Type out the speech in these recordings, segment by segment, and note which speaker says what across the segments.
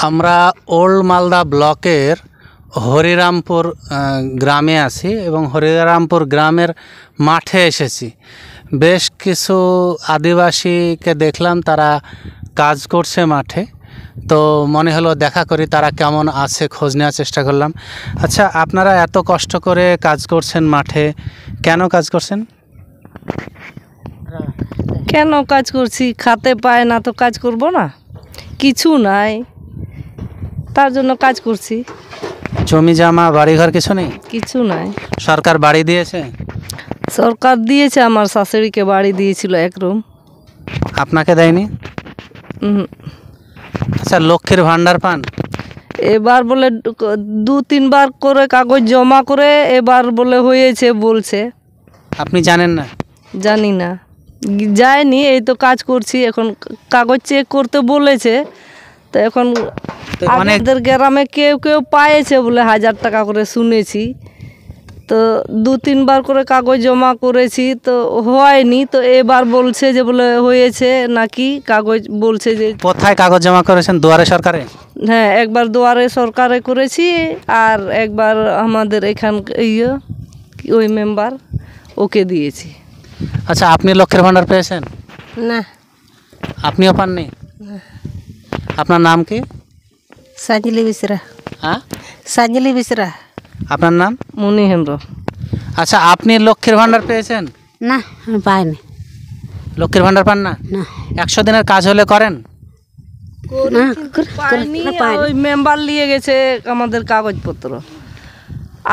Speaker 1: আমরা ওল্ড মালদা ব্লকের হরিরামপুর গ্রামে আছি এবং হরিরামপুর গ্রামের মাঠে এসেছি। বেশ কিছু আদিবাসীকে দেখলাম, তারা কাজ করছে মাঠে। তো মনে হলো দেখা করি তারা কেমন আছে, খোঁজ নেওয়ার চেষ্টা করলাম। আচ্ছা, আপনারা এত কষ্ট করে কাজ করছেন মাঠে, কেন কাজ করছেন?
Speaker 2: কেন কাজ করছি? খাতে পায় না তো কাজ করব না? কিছু নাই, তার জন্য কাজ করছি।
Speaker 1: জমি জামা বাড়িঘর কিছু নেই?
Speaker 2: কিছু নাই।
Speaker 1: সরকার বাড়ি দিয়েছে?
Speaker 2: সরকার দিয়েছে, আমার শাশুড়িকে বাড়ি দিয়েছিল এক রুম।
Speaker 1: আপনাকে দেয়নি? আচ্ছা, লক্ষ্মীর ভান্ডার পান?
Speaker 2: এবার বলে 2-3 বার করে কাগজ জমা করে এবার বলে হয়েছে বলছে।
Speaker 1: আপনি জানেন না?
Speaker 2: জানি না, যায়নি। এই তো কাজ করছি, এখন কাগজ চেক করতে বলেছে। তো এখন আমাদের গ্রামে কেউ কেউ পাইছে বলে 1000 টাকা করে শুনেছি। তো 2-3 বার করে কাগজ জমা করেছি, তো হয়নি। তো এবার বলছে যে বলে হয়েছে নাকি, কাগজ বলছে যে।
Speaker 1: কোথায় কাগজ জমা করেছেন? দুয়ারে সরকারে?
Speaker 2: হ্যাঁ, একবার দুয়ারে সরকারে করেছি, আর একবার আমাদের এখান ওই মেম্বার ওকে দিয়েছি।
Speaker 1: আচ্ছা, আপনি লক্ষ্মীর ভান্ডার পেয়েছেন?
Speaker 2: না।
Speaker 1: আপনিও পাননি? আপনার নাম কি?
Speaker 2: সাজলি বিসরা।
Speaker 1: হ্যাঁ,
Speaker 2: সাজলি বিসরা।
Speaker 1: আপনার নাম?
Speaker 2: মুনি হেমব্র।
Speaker 1: আচ্ছা, আপনি লক্ষ্মীর ভান্ডার পেয়েছেন?
Speaker 3: না, আমি পাইনি।
Speaker 1: লক্ষ্মীর ভান্ডার পান না? 100 দিনের কাজ হলে করেন?
Speaker 2: ওই মেম্বার নিয়ে গেছে আমাদের কাগজপত্র।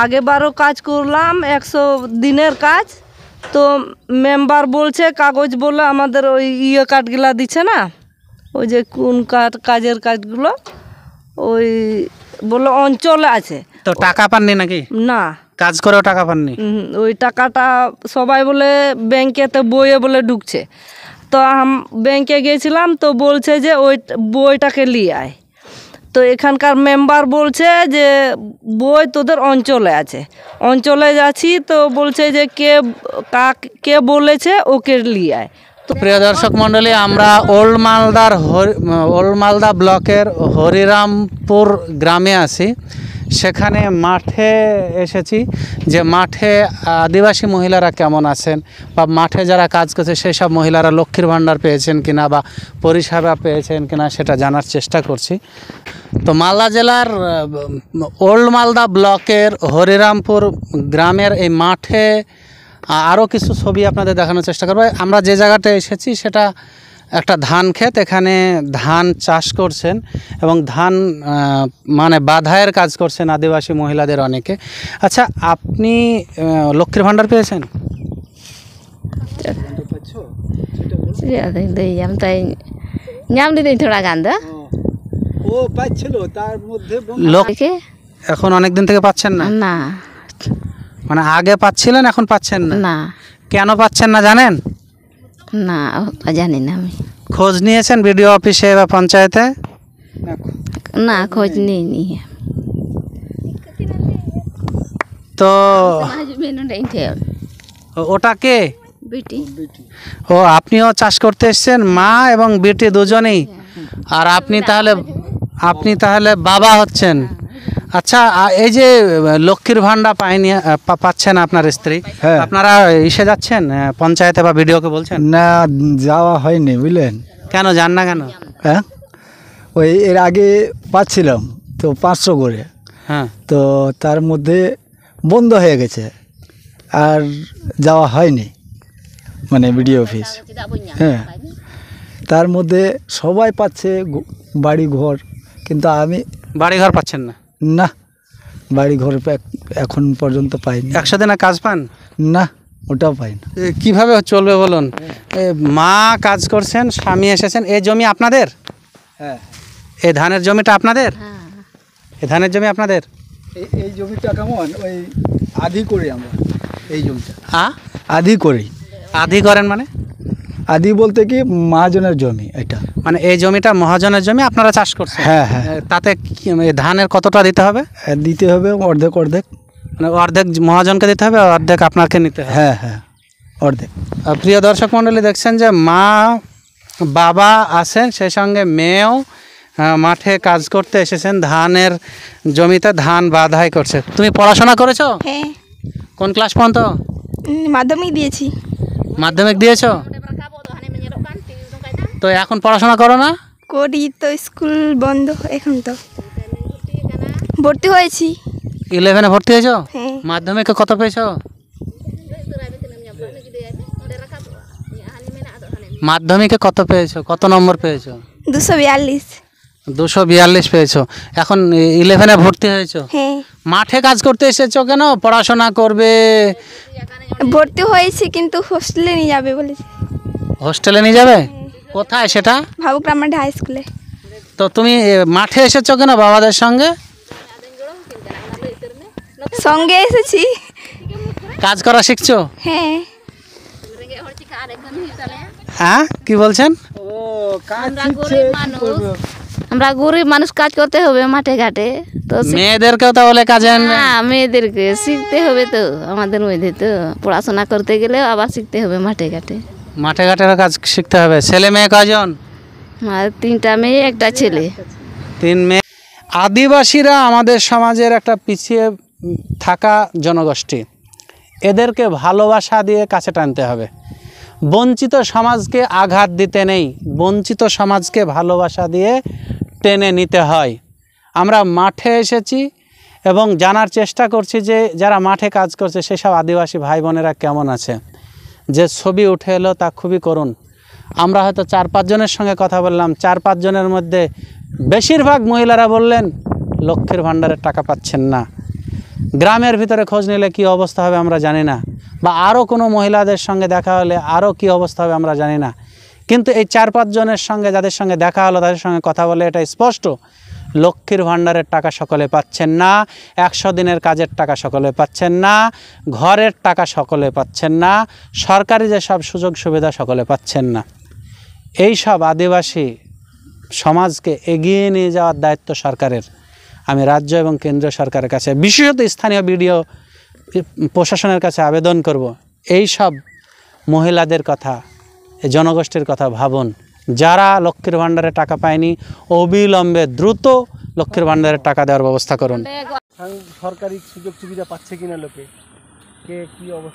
Speaker 2: আগেবারও কাজ করলাম 100 দিনের কাজ। তো মেম্বার বলছে কাগজ বলে আমাদের ওই কার্ডগুলা দিচ্ছে না, ওই যে কোন কাজের কাজগুলো, ওই বলে অঞ্চলে আছে।
Speaker 1: তো টাকা পাননি নাকি?
Speaker 2: না,
Speaker 1: কাজ করেও টাকা পাননি?
Speaker 2: ওই টাকাটা সবাই বলে ব্যাংকেতে বইয়ে বলে ঢুকছে। তো ব্যাংকে গিয়েছিলাম, তো বলছে যে ওই বইটাকে নিয়ে আয়। তো এখানকার মেম্বার বলছে যে বই তোদের অঞ্চলে আছে। অঞ্চলে যাচ্ছি, তো বলছে যে কে বলেছে ওকে নিয়ে আয়।
Speaker 1: তো প্রিয় দর্শক মণ্ডলী, আমরা ওল্ড মালদা ব্লকের হরিরামপুর গ্রামে আছি। সেখানে মাঠে এসেছি, যে মাঠে আদিবাসী মহিলারা কেমন আছেন, বা মাঠে যারা কাজ করছে সেই সব মহিলারা লক্ষ্মীর ভান্ডার পেয়েছেন কিনা বা পরিষেবা পেয়েছেন কিনা সেটা জানার চেষ্টা করছি। তো মালদা জেলার ওল্ড মালদা ব্লকের হরিরামপুর গ্রামের এই মাঠে আরও কিছু ছবি আপনাদের দেখানোর চেষ্টা করবো। আমরা যে জায়গাটা এসেছি সেটা একটা ধান ক্ষেত। এখানে ধান চাষ করছেন এবং ধান মানে বাধাইয়ের কাজ করছেন আদিবাসী মহিলাদের অনেকে। আচ্ছা, আপনি লক্ষ্মীর ভান্ডার পেয়েছেন? এখন অনেক দিন থেকে পাচ্ছেন না?
Speaker 3: না,
Speaker 1: মানে আগে পাচ্ছিলেন, এখন পাচ্ছেন না? কেন পাচ্ছেন না জানেন?
Speaker 3: না, জানি না। আমি
Speaker 1: খোঁজ নিয়েছেন বিডিও অফিসে বা পঞ্চায়েতে?
Speaker 3: না, খোঁজ নিইনি।
Speaker 1: তো ওটা কে? ও, আপনিও চাষ করতে এসেছেন, মা এবং বেটি দুজনেই? আর আপনি তাহলে বাবা হচ্ছেন। আচ্ছা, এই যে লক্ষ্মীর ভান্ডার পাচ্ছেন আপনার স্ত্রী, আপনারা এসে যাচ্ছেন পঞ্চায়েতে বা বিডিওকে বলছেন?
Speaker 4: না, যাওয়া হয়নি, বুঝলেন।
Speaker 1: কেন যান না কেন?
Speaker 4: হ্যাঁ, ওই এর আগে পাচ্ছিলাম তো 500 করে।
Speaker 1: হ্যাঁ,
Speaker 4: তো তার মধ্যে বন্ধ হয়ে গেছে, আর যাওয়া হয়নি, মানে বিডিও অফিস। হ্যাঁ, তার মধ্যে সবাই পাচ্ছে বাড়ি ঘর, কিন্তু আমি
Speaker 1: বাড়ি ঘর পাচ্ছেন না?
Speaker 4: না, বাড়ি ঘর এখন পর্যন্ত পাইনি।
Speaker 1: 100 দিনের কাজ পান
Speaker 4: না? ওটাও পাই না।
Speaker 1: কিভাবে চলবে বলুন? মা কাজ করছেন, স্বামী এসেছেন। এই জমি আপনাদের?
Speaker 4: হ্যাঁ।
Speaker 1: এই ধানের জমিটা আপনাদের? এই ধানের জমি আপনাদের?
Speaker 4: এই জমিটা কেমন, ওই আধি করি আমরা এই জমিটা। আধি করি।
Speaker 1: আধি করেন মানে?
Speaker 4: আধি বলতে কি, মহাজনের জমি এটা।
Speaker 1: মানে এই জমিটা মহাজনের জমি, আপনারা চাষ করছেন?
Speaker 4: হ্যাঁ হ্যাঁ।
Speaker 1: তাতে ধানের কতটা দিতে হবে?
Speaker 4: দিতে হবে অর্ধেক।
Speaker 1: মানে অর্ধেক মহাজনকে দিতে হবে, অর্ধেক আপনাকে নিতে হবে?
Speaker 4: হ্যাঁ হ্যাঁ, অর্ধেক।
Speaker 1: প্রিয় দর্শক মণ্ডলী, দেখছেন যে মা বাবা আছেন, সেই সঙ্গে মেয়েও মাঠে কাজ করতে এসেছেন, ধানের জমিতে ধান বাধাই করছে। তুমি পড়াশোনা করেছো?
Speaker 5: হ্যাঁ,
Speaker 1: কোন ক্লাস পর্যন্ত?
Speaker 5: মাধ্যমিক দিয়েছি।
Speaker 1: মাধ্যমিক দিয়েছো? তো এখন পড়াশোনা করো না?
Speaker 5: করি তো, স্কুল বন্ধ এখন তো। ভর্তি হয়েছি।
Speaker 1: 11-এ ভর্তি হয়েছো?
Speaker 5: হ্যাঁ।
Speaker 1: মাধ্যমিকে কত পেয়েছো? মাধ্যমিকে কত পেয়েছো, কত নম্বর পেয়েছো?
Speaker 5: 242।
Speaker 1: 242 পেয়েছো। এখন 11-এ ভর্তি হয়েছো।
Speaker 5: হ্যাঁ,
Speaker 1: মাঠে কাজ করতে এসেছো কেন? পড়াশোনা করবে?
Speaker 5: ভর্তি হয়েছি কিন্তু হোস্টেলে নিয়ে যাবে বলেছে।
Speaker 1: হোস্টেলে নিয়ে যাবে? কোথায় সেটা?
Speaker 5: ভাবুক রামাডি হাই স্কুলে।
Speaker 1: তো তুমি মাঠে এসেছো কেন বাবাদের সঙ্গে?
Speaker 5: সঙ্গে এসেছি।
Speaker 1: কাজ করা শিখছো?
Speaker 5: হ্যাঁ।
Speaker 1: হ্যাঁ, কি বলছেন?
Speaker 3: আমরা গরিব মানুষ, কাজ করতে হবে মাঠে ঘাটে। তো
Speaker 1: মেয়েদেরকেও তাহলে কাজে আনবে?
Speaker 3: হ্যাঁ, মেয়েদেরকে শিখতে হবে তো, আমাদের মধ্যে তো পড়াশোনা করতে গেলে আবার শিখতে হবে মাঠে ঘাটে।
Speaker 1: মাঠে ঘাটেরও কাজ শিখতে হবে। ছেলে মেয়ে কয়জন?
Speaker 3: আর 3টা মেয়ে, একটা ছেলে।
Speaker 1: 3 মেয়ে। আদিবাসীরা আমাদের সমাজের একটা পিছিয়ে থাকা জনগোষ্ঠী। এদেরকে ভালোবাসা দিয়ে কাছে টানতে হবে। বঞ্চিত সমাজকে আঘাত দিতে নেই, বঞ্চিত সমাজকে ভালোবাসা দিয়ে টেনে নিতে হয়। আমরা মাঠে এসেছি এবং জানার চেষ্টা করছি যে যারা মাঠে কাজ করছে সেসব আদিবাসী ভাই বোনেরা কেমন আছে। যে ছবি উঠে এলো তা খুবই করুণ। আমরা হয়তো 4-5 জনের সঙ্গে কথা বললাম, 4-5 জনের মধ্যে বেশিরভাগ মহিলারা বললেন লক্ষ্মীর ভাণ্ডারের টাকা পাচ্ছেন না। গ্রামের ভিতরে খোঁজ নিলে কী অবস্থা হবে আমরা জানি না, বা আরও কোনো মহিলাদের সঙ্গে দেখা হলে আরও কী অবস্থা হবে আমরা জানি না। কিন্তু এই 4-5 জনের সঙ্গে যাদের সঙ্গে দেখা হলো তাদের সঙ্গে কথা বলে এটা স্পষ্ট, লক্ষ্মীর ভাণ্ডারের টাকা সকলে পাচ্ছেন না, 100 দিনের কাজের টাকা সকলে পাচ্ছেন না, ঘরের টাকা সকলে পাচ্ছেন না, সরকারি যেসব সুযোগ সুবিধা সকলে পাচ্ছেন না। এই সব আদিবাসী সমাজকে এগিয়ে নিয়ে যাওয়ার দায়িত্ব সরকারের। আমি রাজ্য এবং কেন্দ্রীয় সরকারের কাছে, বিশেষত স্থানীয় বিডিও প্রশাসনের কাছে আবেদন করব, এই সব মহিলাদের কথা, এই জনগোষ্ঠীর কথা ভাবুন। যারা লক্ষ্মীর ভাণ্ডারে টাকা পায়নি, অবিলম্বে দ্রুত লক্ষ্মীর ভাণ্ডারের টাকা দেওয়ার ব্যবস্থা করুন।
Speaker 6: সরকারি সুযোগ সুবিধা পাচ্ছে কিনা লোকে, কে কি অবস্থা?